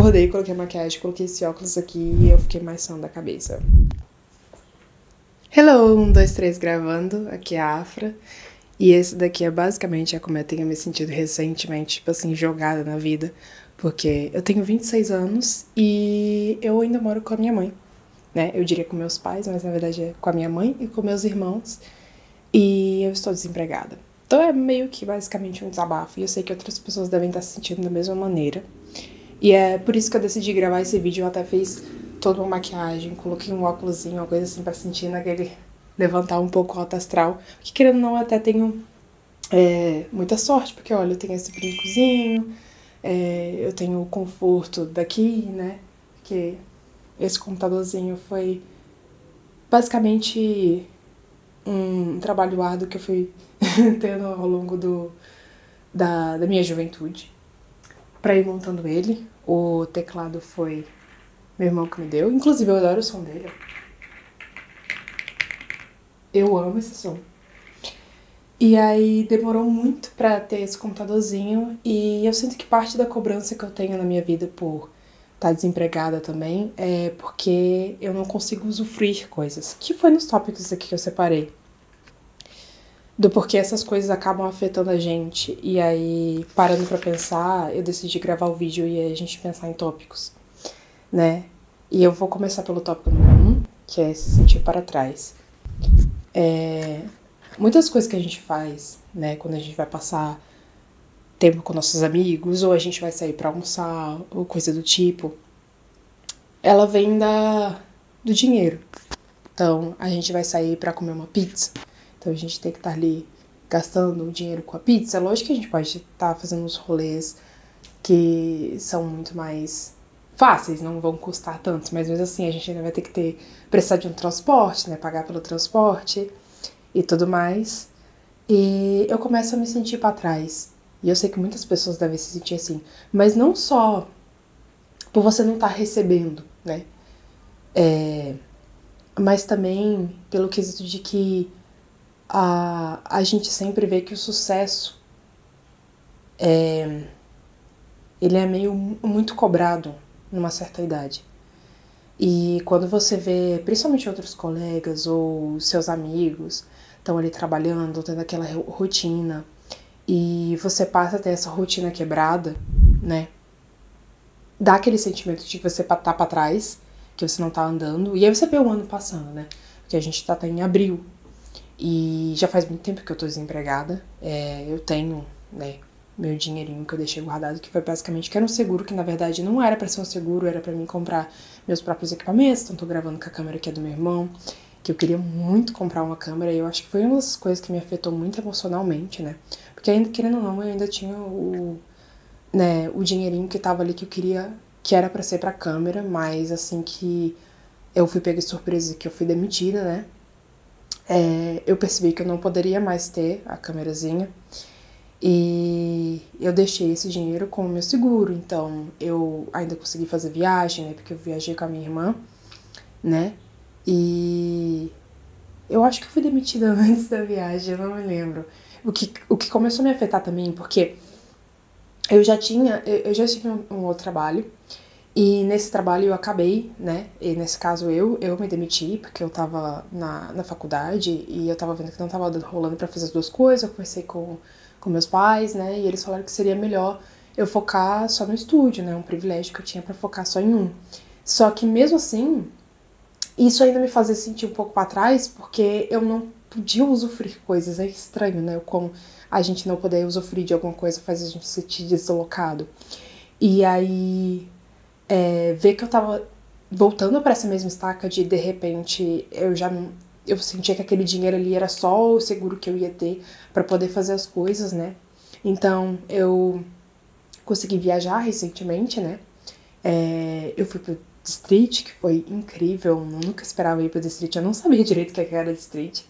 acordei, coloquei a maquiagem, coloquei esse óculos aqui e eu fiquei mais sã da cabeça. Hello, 1, 2, 3 gravando, aqui é a Afra. E esse daqui é basicamente como eu tenho me sentido recentemente, tipo assim, jogada na vida. Porque eu tenho 26 anos e eu ainda moro com a minha mãe, né? Eu diria com meus pais, mas na verdade é com a minha mãe e com meus irmãos. E eu estou desempregada. Então é meio que basicamente um desabafo. E eu sei que outras pessoas devem estar se sentindo da mesma maneira. E é por isso que eu decidi gravar esse vídeo. Eu até fiz toda uma maquiagem, coloquei um óculosinho, uma coisa assim pra sentir naquele levantar um pouco o alto astral. Que querendo ou não, eu até tenho muita sorte, porque olha, eu tenho esse brincozinho, eu tenho o conforto daqui, né? Porque esse computadorzinho foi basicamente um trabalho árduo que eu fui tendo ao longo da minha juventude pra ir montando ele. O teclado foi meu irmão que me deu. Inclusive, eu adoro o som dele. Eu amo esse som. E aí demorou muito pra ter esse computadorzinho. E eu sinto que parte da cobrança que eu tenho na minha vida por estar desempregada também é porque eu não consigo usufruir coisas. Que foi nos tópicos aqui que eu separei. Do porquê essas coisas acabam afetando a gente. E aí, parando pra pensar, eu decidi gravar o vídeo e a gente pensar em tópicos, né? E eu vou começar pelo tópico número 1, que é se sentir para trás. Muitas coisas que a gente faz, né, quando a gente vai passar tempo com nossos amigos, ou a gente vai sair pra almoçar, ou coisa do tipo, ela vem do dinheiro. Então, a gente vai sair pra comer uma pizza, então a gente tem que estar ali gastando o dinheiro com a pizza. Lógico que a gente pode estar fazendo uns rolês que são muito mais fáceis, não vão custar tanto, mas mesmo assim a gente ainda vai ter que precisar de um transporte, né, pagar pelo transporte e tudo mais. E eu começo a me sentir pra trás. E eu sei que muitas pessoas devem se sentir assim, mas não só por você não estar recebendo, né? Mas também pelo quesito de que a gente sempre vê que o sucesso ele é meio muito cobrado numa certa idade. E quando você vê, principalmente outros colegas ou seus amigos estão ali trabalhando, tendo aquela rotina, e você passa a ter essa rotina quebrada, né? Dá aquele sentimento de que você tá pra trás, que você não tá andando, e aí você vê o ano passando, né? Porque a gente tá em abril, e já faz muito tempo que eu tô desempregada. Eu tenho, né, meu dinheirinho que eu deixei guardado, que foi basicamente que era um seguro, que na verdade não era pra ser um seguro, era pra mim comprar meus próprios equipamentos. Então tô gravando com a câmera que é do meu irmão, que eu queria muito comprar uma câmera, e eu acho que foi uma das coisas que me afetou muito emocionalmente, né? Porque ainda, querendo ou não, eu ainda tinha o dinheirinho que tava ali que eu queria, que era pra ser pra câmera, mas assim que eu fui pega de surpresa que eu fui demitida, né? Eu percebi que eu não poderia mais ter a câmerazinha e eu deixei esse dinheiro como meu seguro. Então eu ainda consegui fazer viagem, né? Porque eu viajei com a minha irmã, né? E eu acho que eu fui demitida antes da viagem, eu não me lembro. O que começou a me afetar também, porque eu já tive um outro trabalho. E nesse trabalho eu acabei, né? E nesse caso eu me demiti, porque eu tava na faculdade e eu tava vendo que não tava rolando pra fazer as duas coisas. Eu conversei com meus pais, né? E eles falaram que seria melhor eu focar só no estúdio, né? Um privilégio que eu tinha pra focar só em um. Só que mesmo assim, isso ainda me fazia sentir um pouco pra trás, porque eu não podia usufruir coisas. É estranho, né? Como a gente não poder usufruir de alguma coisa faz a gente se sentir deslocado. E aí ver que eu tava voltando pra essa mesma estaca de repente eu já não. Eu sentia que aquele dinheiro ali era só o seguro que eu ia ter pra poder fazer as coisas, né? Então eu consegui viajar recentemente, né? Eu fui pro District, que foi incrível. Eu nunca esperava ir pro District, eu não sabia direito o que era District.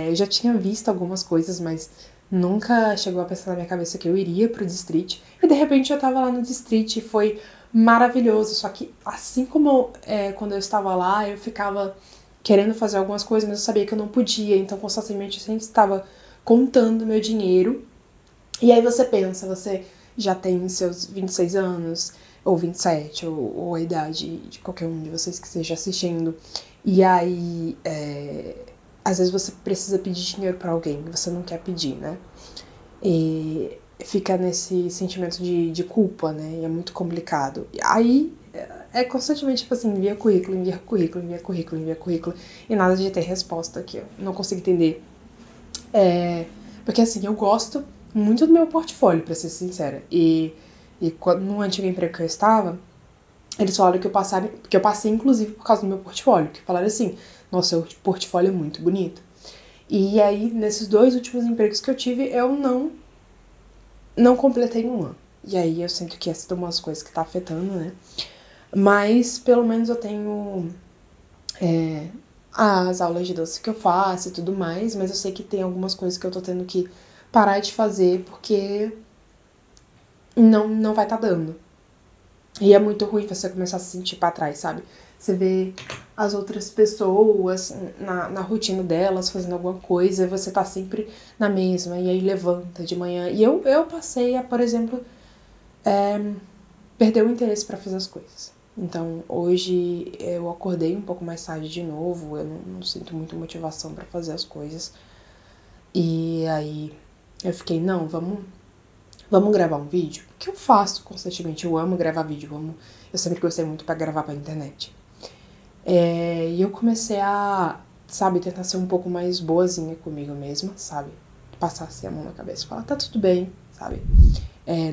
Eu já tinha visto algumas coisas, mas nunca chegou a pensar na minha cabeça que eu iria pro District. E de repente eu tava lá no District e foi maravilhoso. Só que assim como quando eu estava lá, eu ficava querendo fazer algumas coisas, mas eu sabia que eu não podia. Então constantemente eu sempre estava contando meu dinheiro. E aí você pensa, você já tem seus 26 anos, ou 27, ou a idade de qualquer um de vocês que esteja assistindo. E aí, às vezes você precisa pedir dinheiro pra alguém, você não quer pedir, né? E fica nesse sentimento de culpa, né? E é muito complicado. E aí é constantemente, tipo assim, envia currículo, envia currículo, envia currículo, envia currículo, e nada de ter resposta aqui, ó. Não consigo entender. Porque assim, eu gosto muito do meu portfólio, pra ser sincera. E no antigo emprego que eu estava, eles falaram que eu passei, inclusive, por causa do meu portfólio. Que falaram assim, nossa, seu portfólio é muito bonito. E aí, nesses 2 últimos empregos que eu tive, eu não completei um ano. E aí eu sinto que essa é uma das coisas que tá afetando, né? Mas, pelo menos eu tenho as aulas de dança que eu faço e tudo mais, mas eu sei que tem algumas coisas que eu tô tendo que parar de fazer porque não vai tá dando. E é muito ruim você começar a se sentir pra trás, sabe? Você vê as outras pessoas na rotina delas fazendo alguma coisa, você tá sempre na mesma, e aí levanta de manhã. E eu passei a, por exemplo, perder o interesse pra fazer as coisas. Então, hoje eu acordei um pouco mais tarde de novo, eu não sinto muita motivação pra fazer as coisas. E aí eu fiquei, não, vamos gravar um vídeo? Que eu faço constantemente, eu amo gravar vídeo, eu sempre gostei muito pra gravar pra internet. E eu comecei a, sabe, tentar ser um pouco mais boazinha comigo mesma, sabe? Passar assim a mão na cabeça e falar, tá tudo bem, sabe?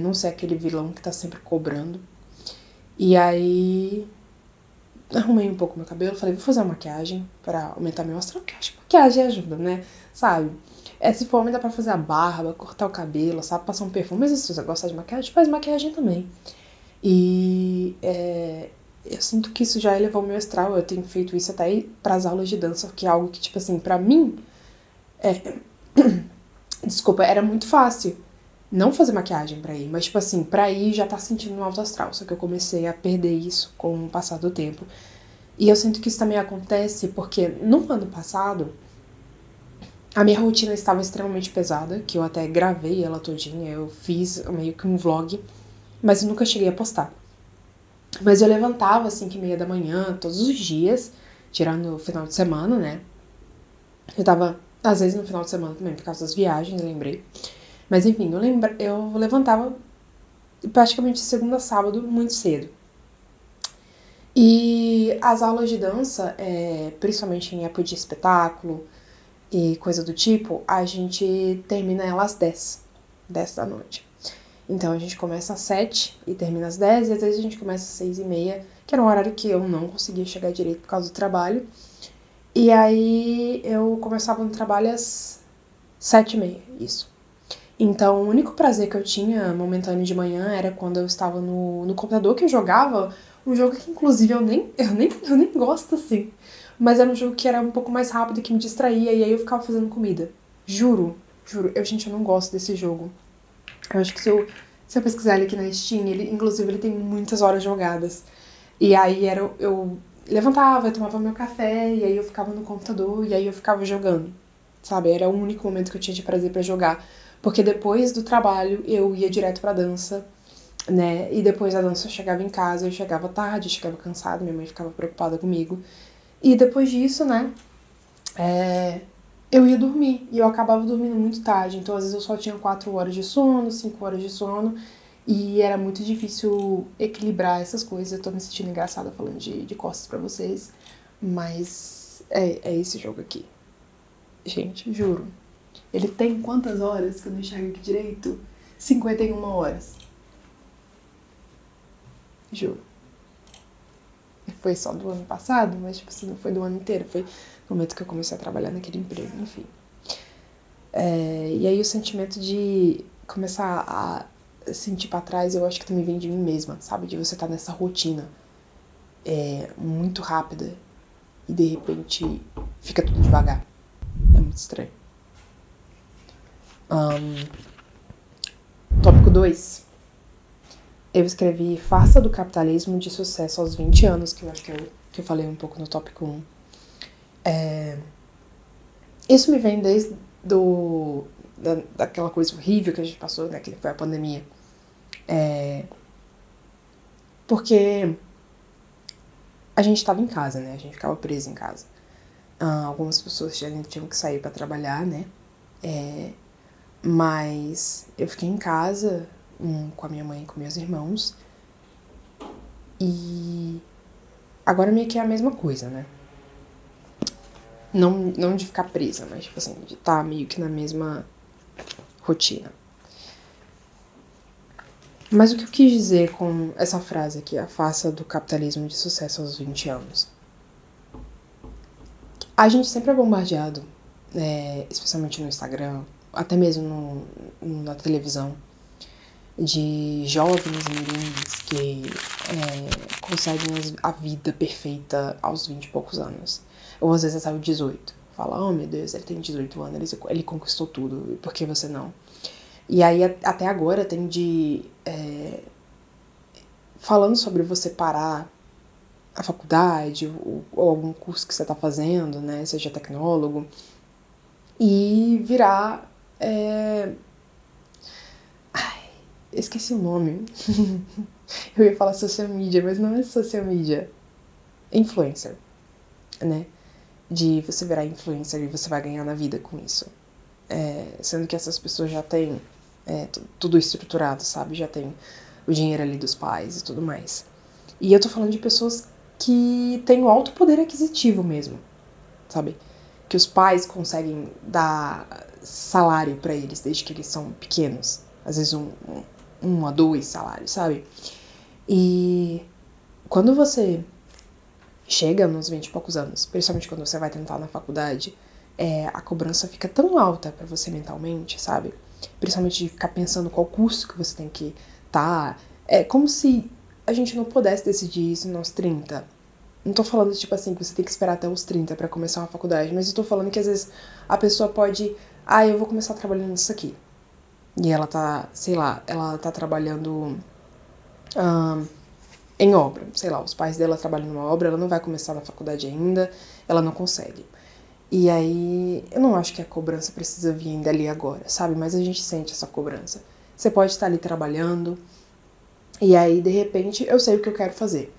Não ser aquele vilão que tá sempre cobrando. E aí arrumei um pouco meu cabelo, falei, vou fazer uma maquiagem pra aumentar meu astral, porque eu acho que maquiagem ajuda, né? Sabe? Se for homem, dá pra fazer a barba, cortar o cabelo, sabe? Passar um perfume. Mas se você gosta de maquiagem, faz maquiagem também. E eu sinto que isso já elevou meu astral. Eu tenho feito isso até pras aulas de dança, que é algo que, tipo assim, pra mim, desculpa, era muito fácil não fazer maquiagem pra ir. Mas, tipo assim, pra ir já tá sentindo um alto astral. Só que eu comecei a perder isso com o passar do tempo. E eu sinto que isso também acontece porque no ano passado a minha rotina estava extremamente pesada, que eu até gravei ela todinha, eu fiz meio que um vlog, mas eu nunca cheguei a postar. Mas eu levantava às 5h30 da manhã, todos os dias, tirando o final de semana, né? Eu tava, às vezes, no final de semana também, por causa das viagens, lembrei. Mas enfim, eu levantava praticamente de segunda a sábado, muito cedo. E as aulas de dança, principalmente em época de espetáculo e coisa do tipo, a gente termina elas às 10 da noite. Então a gente começa às 7 e termina às 10, e às vezes a gente começa às 6h30, que era um horário que eu não conseguia chegar direito por causa do trabalho. E aí eu começava no trabalho às 7h30, isso. Então o único prazer que eu tinha momentâneo de manhã era quando eu estava no computador, que eu jogava um jogo que inclusive eu nem gosto assim. Mas era um jogo que era um pouco mais rápido, que me distraía, e aí eu ficava fazendo comida. Juro, gente, eu não gosto desse jogo. Eu acho que se eu pesquisar ele aqui na Steam, inclusive ele tem muitas horas jogadas. E aí eu levantava, eu tomava meu café, e aí eu ficava no computador, e aí eu ficava jogando. Sabe? Era o único momento que eu tinha de prazer pra jogar. Porque depois do trabalho eu ia direto pra dança, né? E depois da dança eu chegava em casa, eu chegava tarde, eu chegava cansada, minha mãe ficava preocupada comigo. E depois disso, né? Eu ia dormir. E eu acabava dormindo muito tarde. Então, às vezes, eu só tinha 4 horas de sono, 5 horas de sono. E era muito difícil equilibrar essas coisas. Eu tô me sentindo engraçada falando de costas pra vocês. Mas é esse jogo aqui. Gente, juro. Ele tem quantas horas que eu não enxergo aqui direito? 51 horas. Juro. Foi só do ano passado, mas tipo assim, não foi do ano inteiro. Foi no momento que eu comecei a trabalhar naquele emprego, enfim. E aí o sentimento de começar a sentir pra trás, eu acho que também vem de mim mesma, sabe? De você estar nessa rotina muito rápida e de repente fica tudo devagar. É muito estranho. Tópico 2. Eu escrevi Farsa do Capitalismo de Sucesso aos 20 anos, que eu acho que eu falei um pouco no tópico 1. Isso me vem desde daquela coisa horrível que a gente passou, né, que foi a pandemia. Porque a gente tava em casa, né? A gente ficava preso em casa. Algumas pessoas tinham que sair pra trabalhar, né? Mas eu fiquei em casa com a minha mãe e com meus irmãos. E agora meio que é a mesma coisa, né? Não de ficar presa, mas tipo assim, de estar meio que na mesma rotina. Mas o que eu quis dizer com essa frase aqui, a faça do capitalismo de sucesso aos 20 anos? A gente sempre é bombardeado, especialmente no Instagram, até mesmo na televisão, de jovens mirins que conseguem a vida perfeita aos 20 e poucos anos. Ou às vezes até os 18. Fala, oh meu Deus, ele tem 18 anos, ele conquistou tudo, por que você não? E aí até agora tem falando sobre você parar a faculdade ou algum curso que você tá fazendo, né, seja tecnólogo, e virar... esqueci o nome. Eu ia falar social media, mas não é social media. Influencer, né? De você virar influencer e você vai ganhar na vida com isso. Sendo que essas pessoas já têm tudo estruturado, sabe? Já tem o dinheiro ali dos pais e tudo mais. E eu tô falando de pessoas que têm um alto poder aquisitivo mesmo, sabe? Que os pais conseguem dar salário pra eles desde que eles são pequenos. Às vezes um a dois salários, sabe? E quando você chega nos 20 e poucos anos, principalmente quando você vai tentar na faculdade, a cobrança fica tão alta pra você mentalmente, sabe? Principalmente de ficar pensando qual curso que você tem que tá. É como se a gente não pudesse decidir isso nos 30. Não tô falando, tipo assim, que você tem que esperar até os 30 pra começar uma faculdade, mas eu tô falando que às vezes a pessoa pode... eu vou começar trabalhando nisso aqui. E ela tá, sei lá, ela tá trabalhando em obra. Sei lá, os pais dela trabalham numa obra, ela não vai começar na faculdade ainda, ela não consegue. E aí, eu não acho que a cobrança precisa vir dali agora, sabe? Mas a gente sente essa cobrança. Você pode estar ali trabalhando, e aí, de repente, eu sei o que eu quero fazer.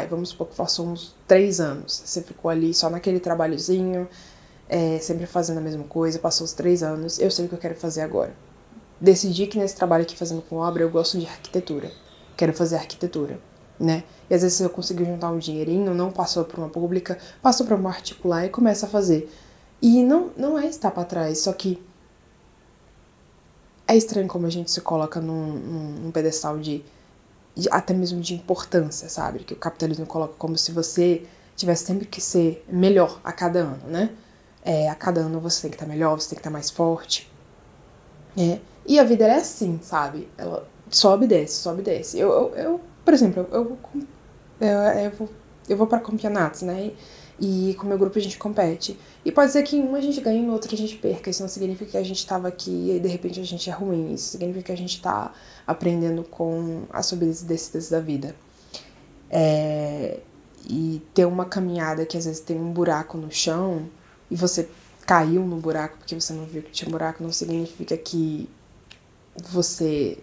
Vamos supor que passou uns 3 anos. Você ficou ali só naquele trabalhozinho, sempre fazendo a mesma coisa, passou os 3 anos, eu sei o que eu quero fazer agora. Decidi que nesse trabalho aqui fazendo com obra eu gosto de arquitetura. Quero fazer arquitetura, né? E às vezes eu consigo juntar um dinheirinho, não passou por uma pública, passou para uma particular e começa a fazer. E não é estar para trás, só que é estranho como a gente se coloca num pedestal de até mesmo de importância, sabe? Que o capitalismo coloca como se você tivesse sempre que ser melhor a cada ano, né? A cada ano você tem que estar melhor, você tem que estar mais forte. E a vida é assim, sabe? Ela sobe e desce, sobe e desce. Por exemplo, eu vou pra campeonatos, né? E com o meu grupo a gente compete. E pode ser que em um a gente ganhe e no outro a gente perca. Isso não significa que a gente tava aqui e de repente a gente é ruim. Isso significa que a gente tá aprendendo com as subidas e descidas da vida. E ter uma caminhada que às vezes tem um buraco no chão e você caiu no buraco porque você não viu que tinha buraco, não significa que você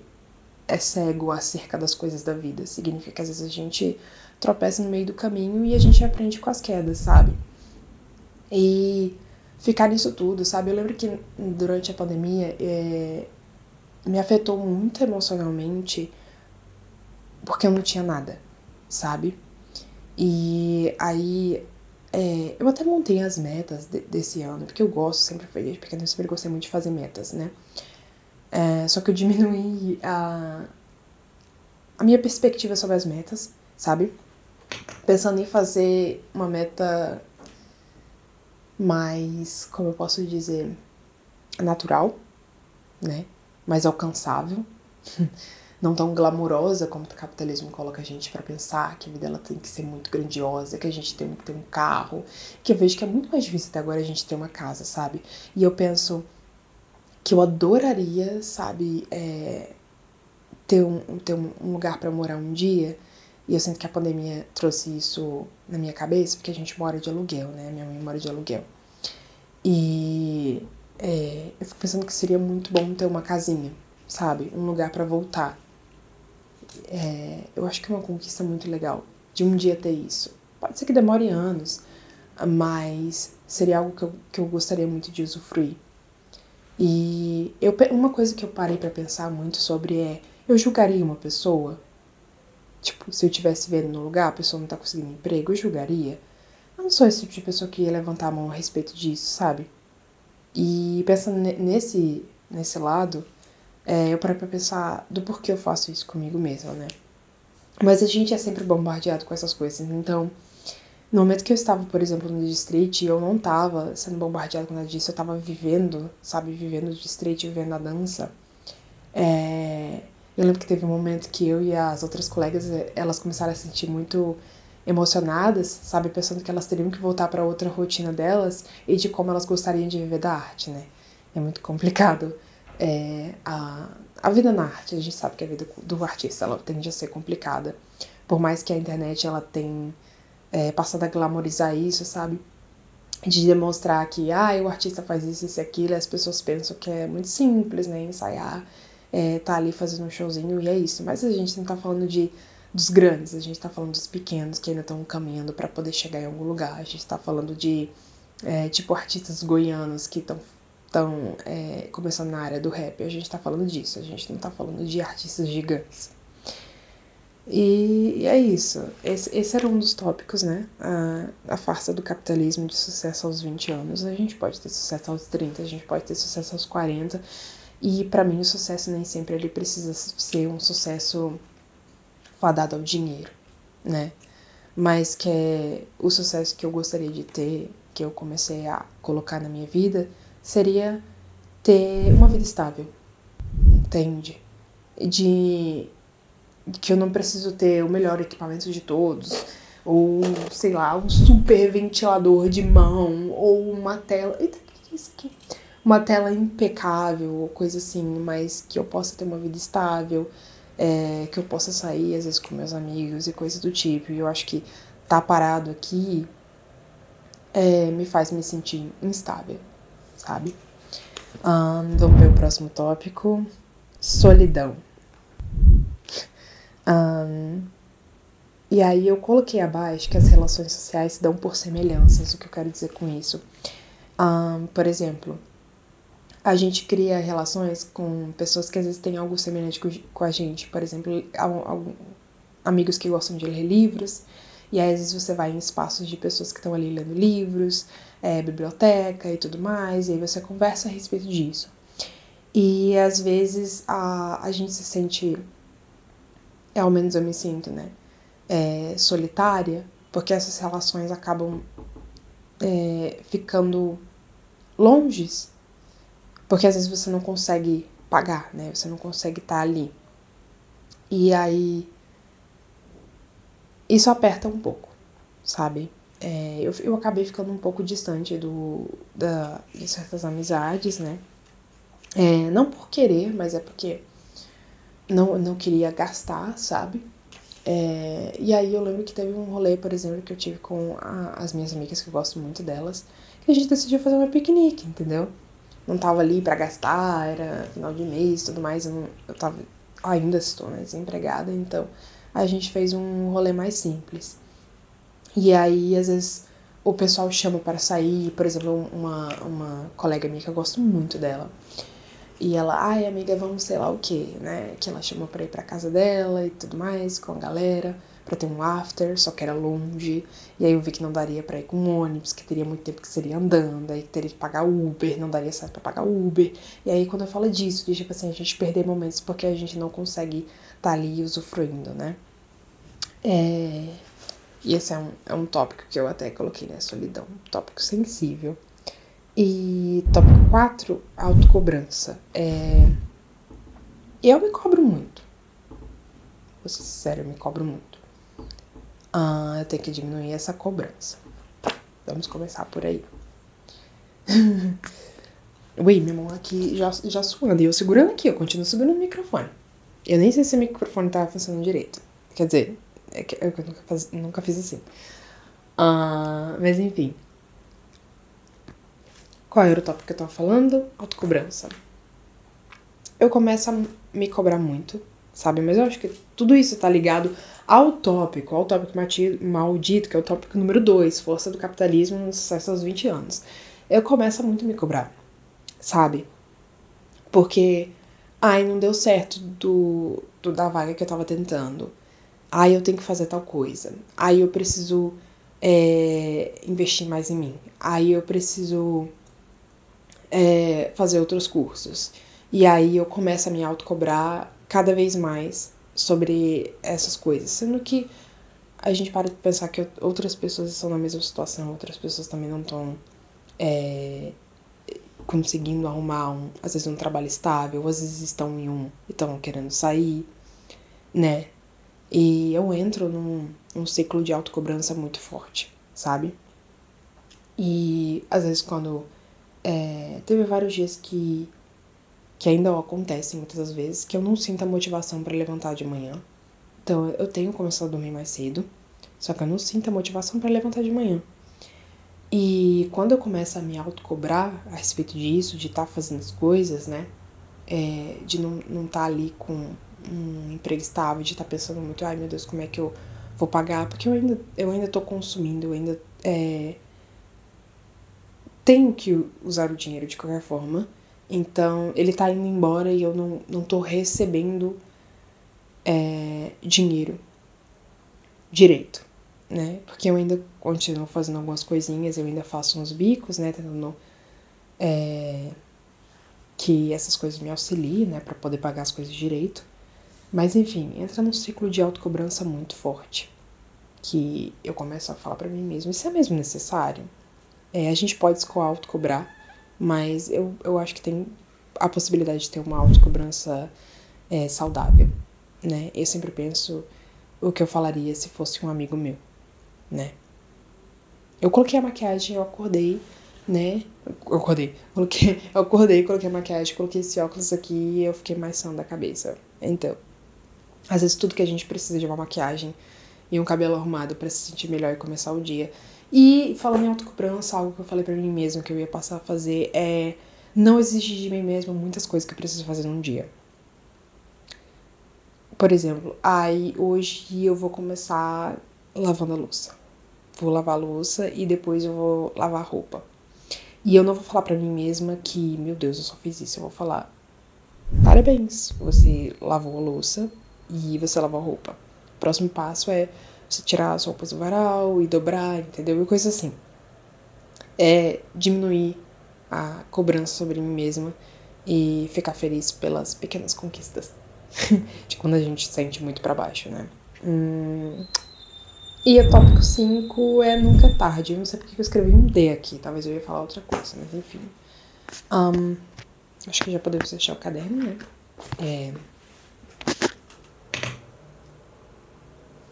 é cego acerca das coisas da vida. Significa que às vezes a gente tropeça no meio do caminho e a gente aprende com as quedas, sabe? E ficar nisso tudo, sabe? Eu lembro que durante a pandemia me afetou muito emocionalmente porque eu não tinha nada, sabe? E aí eu até montei as metas desse ano, porque eu gosto, sempre foi desde pequena, eu sempre gostei muito de fazer metas, né? Só que eu diminuí a minha perspectiva sobre as metas, sabe? Pensando em fazer uma meta mais, como eu posso dizer, natural, né? Mais alcançável. Não tão glamurosa como o capitalismo coloca a gente pra pensar, que a vida ela tem que ser muito grandiosa, que a gente tem que ter um carro, que eu vejo que é muito mais difícil até agora a gente ter uma casa, sabe? E eu penso que eu adoraria, sabe, ter um lugar pra morar um dia. E eu sinto que a pandemia trouxe isso na minha cabeça, porque a gente mora de aluguel, né? Minha mãe mora de aluguel. E eu fico pensando que seria muito bom ter uma casinha, sabe? Um lugar pra voltar. Eu acho que é uma conquista muito legal de um dia ter isso. Pode ser que demore anos, mas seria algo que eu gostaria muito de usufruir. E uma coisa que eu parei pra pensar muito sobre eu julgaria uma pessoa? Tipo, se eu estivesse vendo no lugar, a pessoa não tá conseguindo emprego, eu julgaria? Eu não sou esse tipo de pessoa que ia levantar a mão a respeito disso, sabe? E pensando nesse lado, eu parei pra pensar do porquê eu faço isso comigo mesma, né? Mas a gente é sempre bombardeado com essas coisas, então no momento que eu estava, por exemplo, no distrito, eu não estava sendo bombardeada com nada disso, eu estava vivendo, sabe, vivendo o distrito, vivendo a dança. Eu lembro que teve um momento que eu e as outras colegas, elas começaram a se sentir muito emocionadas, sabe, pensando que elas teriam que voltar para outra rotina delas e de como elas gostariam de viver da arte, né? É muito complicado. A vida na arte, a gente sabe que a vida do artista, ela tende a ser complicada. Por mais que a internet, ela tem passado a glamorizar isso, sabe? De demonstrar que, o artista faz isso e aquilo, e as pessoas pensam que é muito simples, né? Ensaiar, tá ali fazendo um showzinho e é isso. Mas a gente não tá falando dos grandes, a gente tá falando dos pequenos que ainda estão caminhando para poder chegar em algum lugar. A gente tá falando de, tipo, artistas goianos que estão começando na área do rap. A gente tá falando disso, a gente não tá falando de artistas gigantes. E é isso. Esse era um dos tópicos, né? A farsa do capitalismo de sucesso aos 20 anos. A gente pode ter sucesso aos 30, a gente pode ter sucesso aos 40. E pra mim o sucesso nem sempre ele precisa ser um sucesso fadado ao dinheiro, né? Mas que o sucesso que eu gostaria de ter, que eu comecei a colocar na minha vida, seria ter uma vida estável, entende? De que eu não preciso ter o melhor equipamento de todos, ou, sei lá, um super ventilador de mão, ou uma tela... Eita, o que é isso aqui? Uma tela impecável, ou coisa assim, mas que eu possa ter uma vida estável, que eu possa sair, às vezes, com meus amigos e coisas do tipo. E eu acho que tá parado aqui me faz me sentir instável, sabe? Vamos ver o próximo tópico. Solidão. E aí eu coloquei abaixo que as relações sociais se dão por semelhanças. O que eu quero dizer com isso? Por exemplo, a gente cria relações com pessoas que às vezes têm algo semelhante com a gente. Por exemplo, amigos que gostam de ler livros. E aí às vezes você vai em espaços de pessoas que estão ali lendo livros, biblioteca e tudo mais. E aí você conversa a respeito disso. E às vezes a gente se sente, ao menos eu me sinto, né? Solitária, porque essas relações acabam ficando longes, porque às vezes você não consegue pagar, né? Você não consegue estar ali. E aí isso aperta um pouco, sabe? Eu acabei ficando um pouco distante de certas amizades, né? Não por querer, mas é porque não queria gastar, sabe? E aí eu lembro que teve um rolê, por exemplo, que eu tive com as minhas amigas, que eu gosto muito delas, que a gente decidiu fazer uma piquenique, entendeu? Não tava ali pra gastar, era final de mês e tudo mais, ainda estou, né, desempregada, então a gente fez um rolê mais simples. E aí, às vezes, o pessoal chama para sair, por exemplo, uma colega minha que eu gosto muito dela, e ela, amiga, vamos sei lá o que, né? Que ela chamou pra ir pra casa dela e tudo mais, com a galera, pra ter um after, só que era longe. E aí eu vi que não daria pra ir com um ônibus, que teria muito tempo que seria andando, aí teria que pagar Uber, não daria certo pra pagar Uber. E aí quando eu falo disso, de tipo assim, a gente perder momentos porque a gente não consegue tá ali usufruindo, né? E esse é um tópico que eu até coloquei, né? Solidão, um tópico sensível. E tópico 4, autocobrança. Eu me cobro muito. Vou ser sincera, eu me cobro muito. Eu tenho que diminuir essa cobrança. Vamos começar por aí. Ui, minha mão aqui já suando. E eu segurando aqui, eu continuo segurando o microfone. Eu nem sei se o microfone tava funcionando direito. Quer dizer, eu nunca fiz assim. Mas enfim. Qual era o tópico que eu tava falando? Autocobrança. Eu começo a me cobrar muito. sabe? Mas eu acho que tudo isso tá ligado ao tópico maldito, que é o tópico número 2, força do capitalismo no sucesso aos 20 anos. Eu começo a muito me cobrar, sabe? Porque, ai, não deu certo da vaga que eu tava tentando. Ai, eu tenho que fazer tal coisa. Ai, eu preciso investir mais em mim. Ai, eu preciso fazer outros cursos. E aí eu começo a me autocobrar cada vez mais sobre essas coisas. Sendo que a gente para de pensar que outras pessoas estão na mesma situação, outras pessoas também não estão conseguindo arrumar, às vezes, um trabalho estável, às vezes estão em um e estão querendo sair, né? E eu entro num ciclo de autocobrança muito forte, sabe? E às vezes quando teve vários dias que ainda acontece muitas das vezes, que eu não sinto a motivação para levantar de manhã. Então eu tenho começado a dormir mais cedo, só que eu não sinto a motivação para levantar de manhã. E quando eu começo a me autocobrar a respeito disso, de estar fazendo as coisas, né? De não estar ali com um emprego estável, de estar pensando muito, ai meu Deus, como é que eu vou pagar? Porque eu ainda tô consumindo, eu ainda tenho que usar o dinheiro de qualquer forma. Então, ele tá indo embora e eu não tô recebendo dinheiro direito, né? Porque eu ainda continuo fazendo algumas coisinhas, eu ainda faço uns bicos, né? Tentando que essas coisas me auxiliem, né? Pra poder pagar as coisas direito. Mas, enfim, entra num ciclo de autocobrança muito forte. Que eu começo a falar pra mim mesmo, isso é mesmo necessário? A gente pode se autocobrar, mas eu acho que tem a possibilidade de ter uma autocobrança saudável, né? Eu sempre penso o que eu falaria se fosse um amigo meu, né? Eu coloquei a maquiagem, eu acordei, né? Eu acordei, coloquei a maquiagem, coloquei esse óculos aqui e eu fiquei mais sã da cabeça. Então, às vezes tudo que a gente precisa de uma maquiagem e um cabelo arrumado pra se sentir melhor e começar o dia. E falando em autocobrança, algo que eu falei pra mim mesma que eu ia passar a fazer é não exigir de mim mesma muitas coisas que eu preciso fazer num dia. Por exemplo, hoje eu vou começar lavando a louça. Vou lavar a louça e depois eu vou lavar a roupa. E eu não vou falar pra mim mesma que, meu Deus, eu só fiz isso. Eu vou falar, parabéns, você lavou a louça e você lavou a roupa. O próximo passo é você tirar as roupas do varal e dobrar, entendeu? E coisa assim. Diminuir a cobrança sobre mim mesma e ficar feliz pelas pequenas conquistas. De quando a gente se sente muito pra baixo, né? E o tópico 5 é nunca é tarde. Eu não sei porque eu escrevi um D aqui. Talvez eu ia falar outra coisa, mas enfim. Acho que já podemos fechar o caderno, né?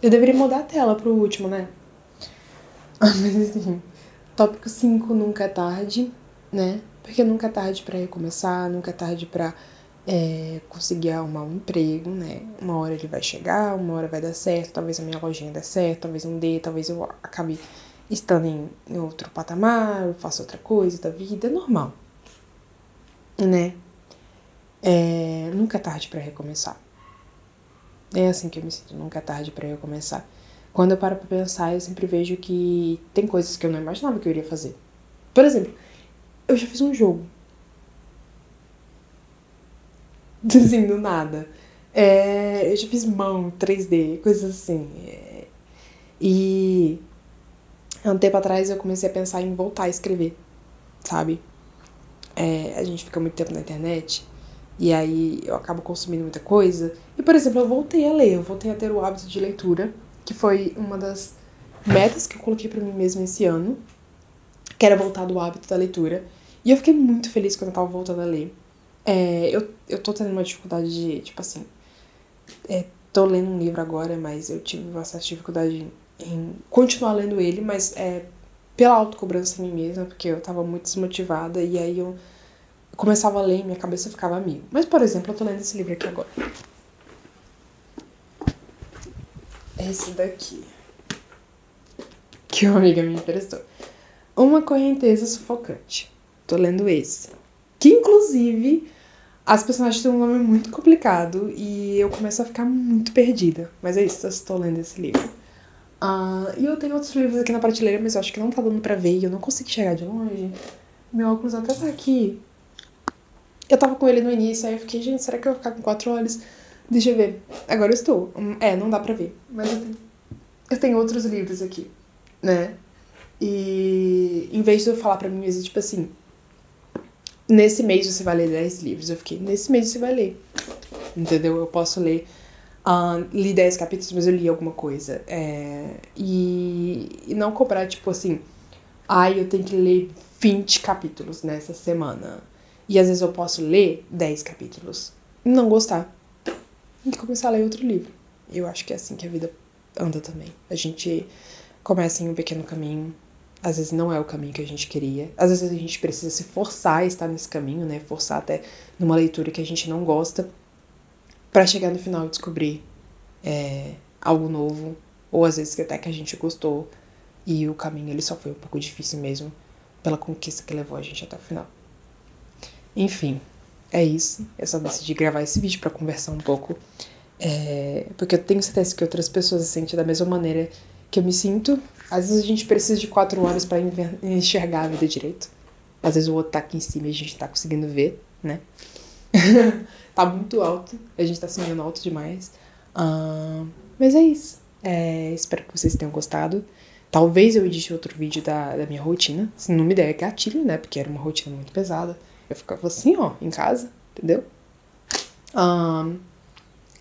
Eu deveria mudar a tela pro último, né? Mas enfim. Tópico 5, nunca é tarde, né? Porque nunca é tarde pra recomeçar, nunca é tarde pra conseguir arrumar um emprego, né? Uma hora ele vai chegar, uma hora vai dar certo, talvez a minha lojinha dê certo, talvez não dê, talvez eu acabe estando em outro patamar, eu faça outra coisa da vida, é normal, né? Nunca é tarde pra recomeçar. É assim que eu me sinto, nunca é tarde pra recomeçar. Quando eu paro pra pensar, eu sempre vejo que tem coisas que eu não imaginava que eu iria fazer. Por exemplo, eu já fiz um jogo. Assim, do nada. Eu já fiz mão 3D, coisas assim. E há um tempo atrás eu comecei a pensar em voltar a escrever, sabe? A gente fica muito tempo na internet e aí eu acabo consumindo muita coisa. E, por exemplo, eu voltei a ler, eu voltei a ter o hábito de leitura, que foi uma das metas que eu coloquei pra mim mesma esse ano, que era voltar do hábito da leitura. E eu fiquei muito feliz quando eu tava voltando a ler. Eu tô tendo uma dificuldade de, tipo assim, tô lendo um livro agora, mas eu tive bastante dificuldade em continuar lendo ele, mas pela autocobrança em mim mesma, porque eu tava muito desmotivada e aí eu começava a ler e minha cabeça ficava a mil. Mas, por exemplo, eu tô lendo esse livro aqui agora. Esse daqui. Que uma amiga me emprestou. Uma Correnteza Sufocante. Tô lendo esse. Que, inclusive, As personagens têm um nome muito complicado e eu começo a ficar muito perdida. Mas é isso, eu estou lendo esse livro. E eu tenho outros livros aqui na prateleira, mas eu acho que não tá dando pra ver e eu não consigo chegar de longe. Meu óculos até tá aqui. Eu tava com ele no início, aí eu fiquei, gente, será que eu vou ficar com 4 olhos? Deixa eu ver. Agora eu estou. Não dá pra ver. Mas eu tenho outros livros aqui, né? E em vez de eu falar pra mim mesmo, tipo assim, nesse mês você vai ler 10 livros. Eu fiquei, nesse mês você vai ler. Entendeu? Eu posso ler. Li 10 capítulos, mas eu li alguma coisa. E não cobrar, tipo assim, eu tenho que ler 20 capítulos nessa semana. E às vezes eu posso ler 10 capítulos e não gostar. E começar a ler outro livro. Eu acho que é assim que a vida anda também. A gente começa em um pequeno caminho. Às vezes não é o caminho que a gente queria. Às vezes a gente precisa se forçar a estar nesse caminho, né? Forçar até numa leitura que a gente não gosta. Pra chegar no final e descobrir algo novo. Ou às vezes até que a gente gostou. E o caminho ele só foi um pouco difícil mesmo. Pela conquista que levou a gente até o final. Enfim, é isso. Eu só decidi gravar esse vídeo pra conversar um pouco. Porque eu tenho certeza que outras pessoas se sentem da mesma maneira que eu me sinto. Às vezes a gente precisa de 4 horas pra enxergar a vida direito. Às vezes o outro tá aqui em cima e a gente tá conseguindo ver, né? Tá muito alto, a gente tá sonhando alto demais. Mas é isso. Espero que vocês tenham gostado. Talvez eu edite outro vídeo da minha rotina. Se não me der gatilho, né? Porque era uma rotina muito pesada. Eu ficava assim, ó, em casa, entendeu?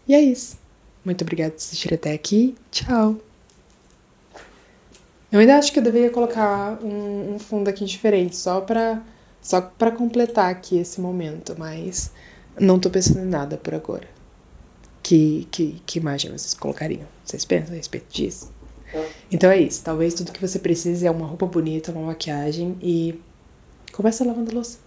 E é isso. Muito obrigada por assistir até aqui. Tchau. Eu ainda acho que eu deveria colocar um fundo aqui diferente, só pra completar aqui esse momento, mas não tô pensando em nada por agora. Que imagem vocês colocariam? Vocês pensam a respeito disso? Então é isso. Talvez tudo que você precise é uma roupa bonita, uma maquiagem e começa lavando a louça.